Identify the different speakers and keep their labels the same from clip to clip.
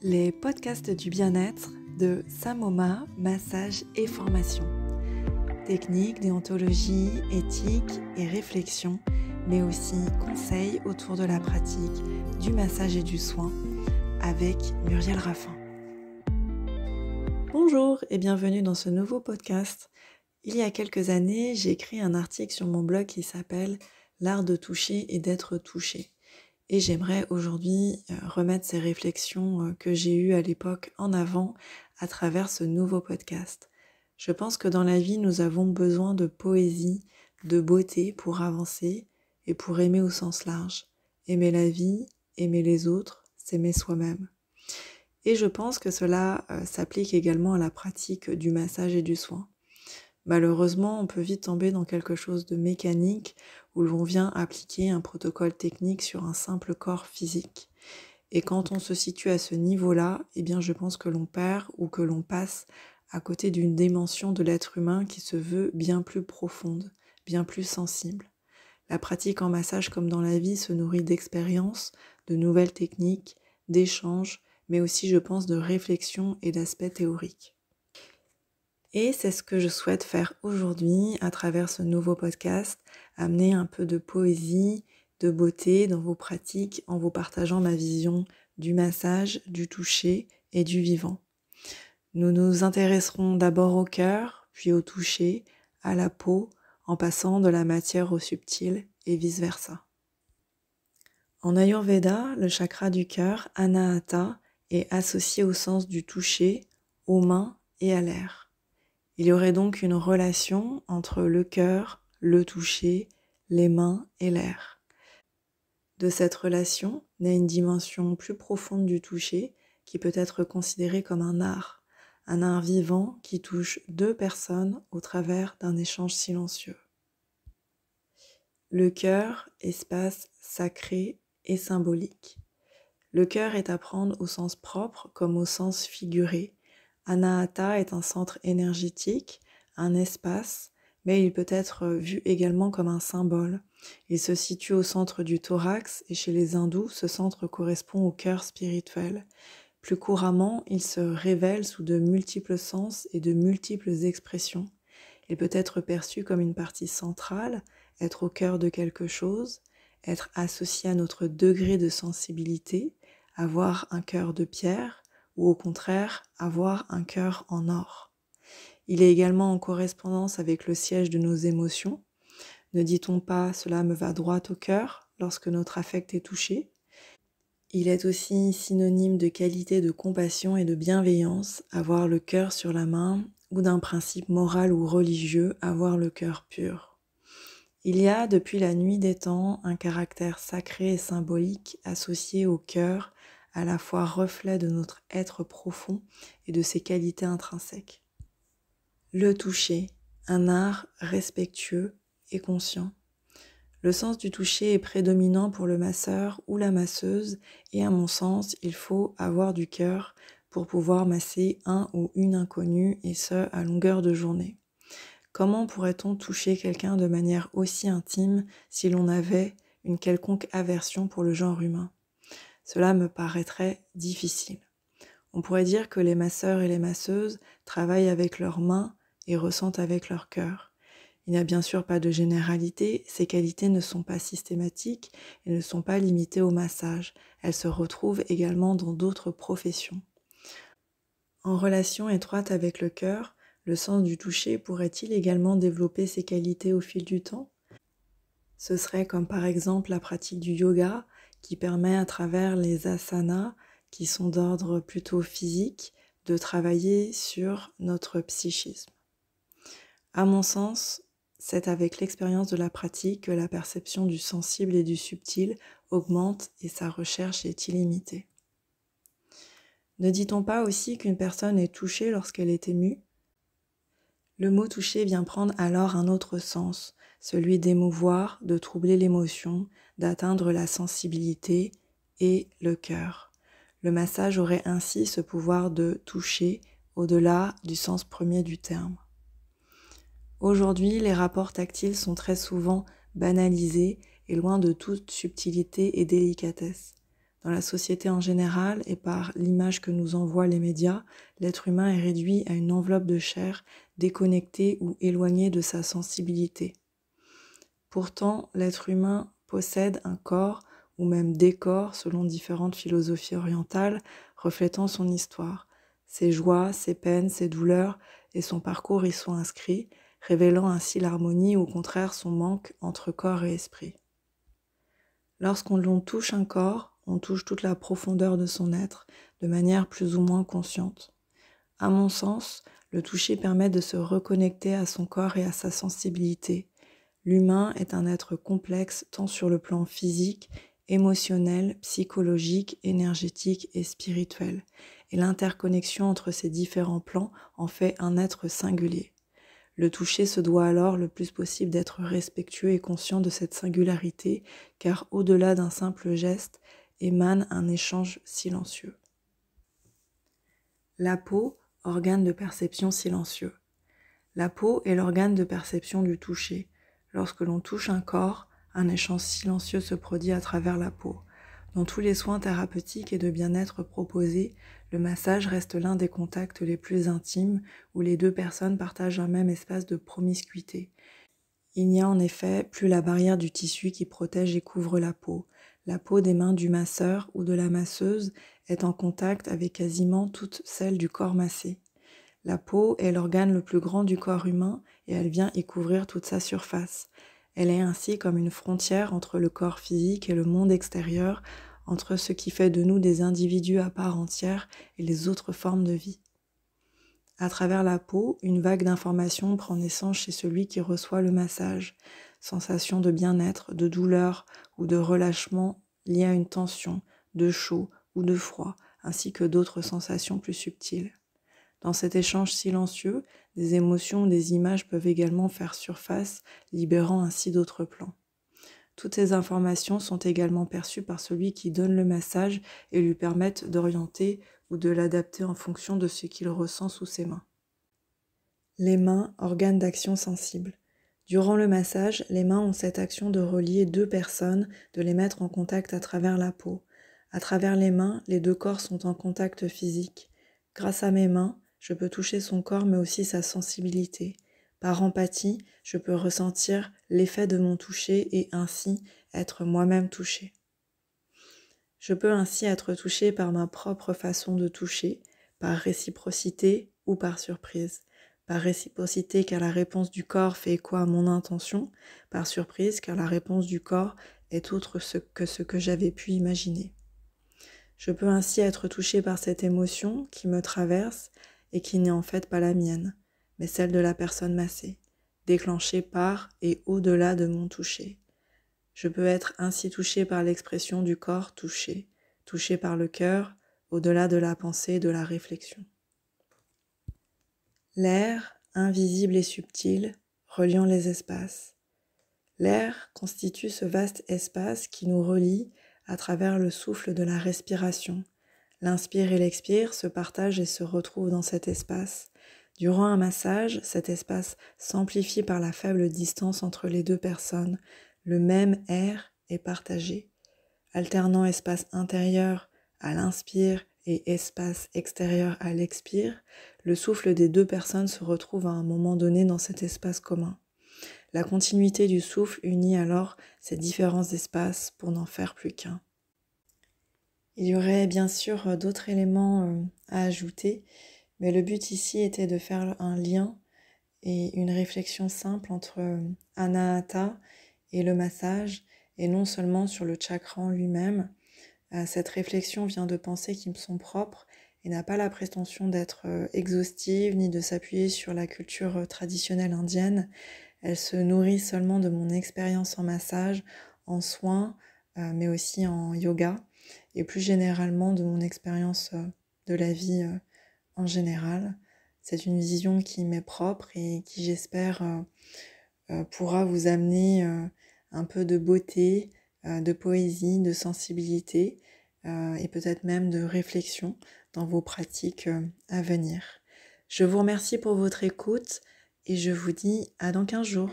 Speaker 1: les podcasts du bien-être de Samoma, massage et formation. Techniques, déontologie, éthique et réflexion, mais aussi conseils autour de la pratique du massage et du soin avec Muriel Raffin. Bonjour et bienvenue dans ce nouveau podcast. Il y a quelques années, j'ai écrit un article sur mon blog qui s'appelle « L'art de toucher et d'être touché ». Et j'aimerais aujourd'hui remettre ces réflexions que j'ai eues à l'époque en avant à travers ce nouveau podcast. Je pense que dans la vie, nous avons besoin de poésie, de beauté pour avancer et pour aimer au sens large. Aimer la vie, aimer les autres, s'aimer soi-même. Et je pense que cela s'applique également à la pratique du massage et du soin. Malheureusement, on peut vite tomber dans quelque chose de mécanique où l'on vient appliquer un protocole technique sur un simple corps physique. Et quand on se situe à ce niveau-là, eh bien je pense que l'on perd ou que l'on passe à côté d'une dimension de l'être humain qui se veut bien plus profonde, bien plus sensible. La pratique en massage comme dans la vie se nourrit d'expériences, de nouvelles techniques, d'échanges, mais aussi je pense de réflexion et d'aspects théoriques. Et c'est ce que je souhaite faire aujourd'hui à travers ce nouveau podcast, amener un peu de poésie, de beauté dans vos pratiques en vous partageant ma vision du massage, du toucher et du vivant. Nous nous intéresserons d'abord au cœur, puis au toucher, à la peau, en passant de la matière au subtil et vice-versa. En Ayurveda, le chakra du cœur, Anahata, est associé au sens du toucher, aux mains et à l'air. Il y aurait donc une relation entre le cœur, le toucher, les mains et l'air. De cette relation naît une dimension plus profonde du toucher qui peut être considérée comme un art vivant qui touche deux personnes au travers d'un échange silencieux. Le cœur, espace sacré et symbolique. Le cœur est à prendre au sens propre comme au sens figuré. Anahata est un centre énergétique, un espace, mais il peut être vu également comme un symbole. Il se situe au centre du thorax et chez les hindous, ce centre correspond au cœur spirituel. Plus couramment, il se révèle sous de multiples sens et de multiples expressions. Il peut être perçu comme une partie centrale, être au cœur de quelque chose, être associé à notre degré de sensibilité, avoir un cœur de pierre, ou au contraire, avoir un cœur en or. Il est également en correspondance avec le siège de nos émotions. Ne dit-on pas « cela me va droit au cœur » lorsque notre affect est touché ? Il est aussi synonyme de qualité de compassion et de bienveillance, avoir le cœur sur la main, ou d'un principe moral ou religieux, avoir le cœur pur. Il y a, depuis la nuit des temps, un caractère sacré et symbolique associé au cœur, à la fois reflet de notre être profond et de ses qualités intrinsèques. Le toucher, un art respectueux et conscient. Le sens du toucher est prédominant pour le masseur ou la masseuse et à mon sens, il faut avoir du cœur pour pouvoir masser un ou une inconnue et ce, à longueur de journée. Comment pourrait-on toucher quelqu'un de manière aussi intime si l'on avait une quelconque aversion pour le genre humain ? Cela me paraîtrait difficile. On pourrait dire que les masseurs et les masseuses travaillent avec leurs mains et ressentent avec leur cœur. Il n'y a bien sûr pas de généralité, ces qualités ne sont pas systématiques et ne sont pas limitées au massage. Elles se retrouvent également dans d'autres professions. En relation étroite avec le cœur, le sens du toucher pourrait-il également développer ses qualités au fil du temps ? Ce serait comme par exemple la pratique du yoga qui permet à travers les asanas, qui sont d'ordre plutôt physique, de travailler sur notre psychisme. À mon sens, c'est avec l'expérience de la pratique que la perception du sensible et du subtil augmente et sa recherche est illimitée. Ne dit-on pas aussi qu'une personne est touchée lorsqu'elle est émue ? Le mot toucher vient prendre alors un autre sens, celui d'émouvoir, de troubler l'émotion, d'atteindre la sensibilité et le cœur. Le massage aurait ainsi ce pouvoir de toucher au-delà du sens premier du terme. Aujourd'hui, les rapports tactiles sont très souvent banalisés et loin de toute subtilité et délicatesse. Dans la société en général et par l'image que nous envoient les médias, l'être humain est réduit à une enveloppe de chair, déconnecté ou éloigné de sa sensibilité. Pourtant, l'être humain possède un corps ou même des corps selon différentes philosophies orientales, reflétant son histoire. Ses joies, ses peines, ses douleurs et son parcours y sont inscrits, révélant ainsi l'harmonie ou au contraire son manque entre corps et esprit. Lorsqu'on touche un corps, on touche toute la profondeur de son être, de manière plus ou moins consciente. À mon sens, le toucher permet de se reconnecter à son corps et à sa sensibilité. L'humain est un être complexe tant sur le plan physique, émotionnel, psychologique, énergétique et spirituel, et l'interconnexion entre ces différents plans en fait un être singulier. Le toucher se doit alors le plus possible d'être respectueux et conscient de cette singularité, car au-delà d'un simple geste émane un échange silencieux. La peau, organe de perception silencieux. La peau est l'organe de perception du toucher. Lorsque l'on touche un corps, un échange silencieux se produit à travers la peau. Dans tous les soins thérapeutiques et de bien-être proposés, le massage reste l'un des contacts les plus intimes où les deux personnes partagent un même espace de promiscuité. Il n'y a en effet plus la barrière du tissu qui protège et couvre la peau. La peau des mains du masseur ou de la masseuse est en contact avec quasiment toute celle du corps massé. La peau est l'organe le plus grand du corps humain et elle vient y couvrir toute sa surface. Elle est ainsi comme une frontière entre le corps physique et le monde extérieur, entre ce qui fait de nous des individus à part entière et les autres formes de vie. À travers la peau, une vague d'informations prend naissance chez celui qui reçoit le massage. Sensation de bien-être, de douleur ou de relâchement liées à une tension, de chaud ou de froid, ainsi que d'autres sensations plus subtiles. Dans cet échange silencieux, des émotions ou des images peuvent également faire surface, libérant ainsi d'autres plans. Toutes ces informations sont également perçues par celui qui donne le massage et lui permettent d'orienter ou de l'adapter en fonction de ce qu'il ressent sous ses mains. Les mains, organes d'action sensible. Durant le massage, les mains ont cette action de relier deux personnes, de les mettre en contact à travers la peau. À travers les mains, les deux corps sont en contact physique. Grâce à mes mains, je peux toucher son corps mais aussi sa sensibilité. Par empathie, je peux ressentir l'effet de mon toucher et ainsi être moi-même touchée. Je peux ainsi être touchée par ma propre façon de toucher, par réciprocité ou par surprise. Par réciprocité car la réponse du corps fait écho à mon intention, par surprise car la réponse du corps est autre que ce que j'avais pu imaginer. Je peux ainsi être touchée par cette émotion qui me traverse et qui n'est en fait pas la mienne, mais celle de la personne massée, déclenchée par et au-delà de mon toucher. Je peux être ainsi touchée par l'expression du corps touché, touchée par le cœur, au-delà de la pensée et de la réflexion. L'air, invisible et subtil, reliant les espaces. L'air constitue ce vaste espace qui nous relie à travers le souffle de la respiration. L'inspire et l'expire se partagent et se retrouvent dans cet espace. Durant un massage, cet espace s'amplifie par la faible distance entre les deux personnes. Le même air est partagé. Alternant espace intérieur à l'inspire et espace extérieur à l'expire, le souffle des deux personnes se retrouve à un moment donné dans cet espace commun. La continuité du souffle unit alors ces différents espaces pour n'en faire plus qu'un. Il y aurait bien sûr d'autres éléments à ajouter, mais le but ici était de faire un lien et une réflexion simple entre Anahata et le massage, et non seulement sur le chakra lui-même. Cette réflexion vient de pensées qui me sont propres et n'a pas la prétention d'être exhaustive ni de s'appuyer sur la culture traditionnelle indienne. Elle se nourrit seulement de mon expérience en massage, en soins, mais aussi en yoga, et plus généralement de mon expérience de la vie en général. C'est une vision qui m'est propre et qui, j'espère, pourra vous amener un peu de beauté, de poésie, de sensibilité et peut-être même de réflexion dans vos pratiques à venir. Je vous remercie pour votre écoute et je vous dis à dans 15 jours.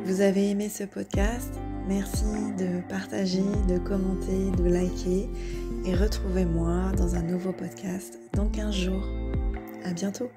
Speaker 1: Vous avez aimé ce podcast ? Merci de partager, de commenter, de liker et retrouvez-moi dans un nouveau podcast dans 15 jours. À bientôt!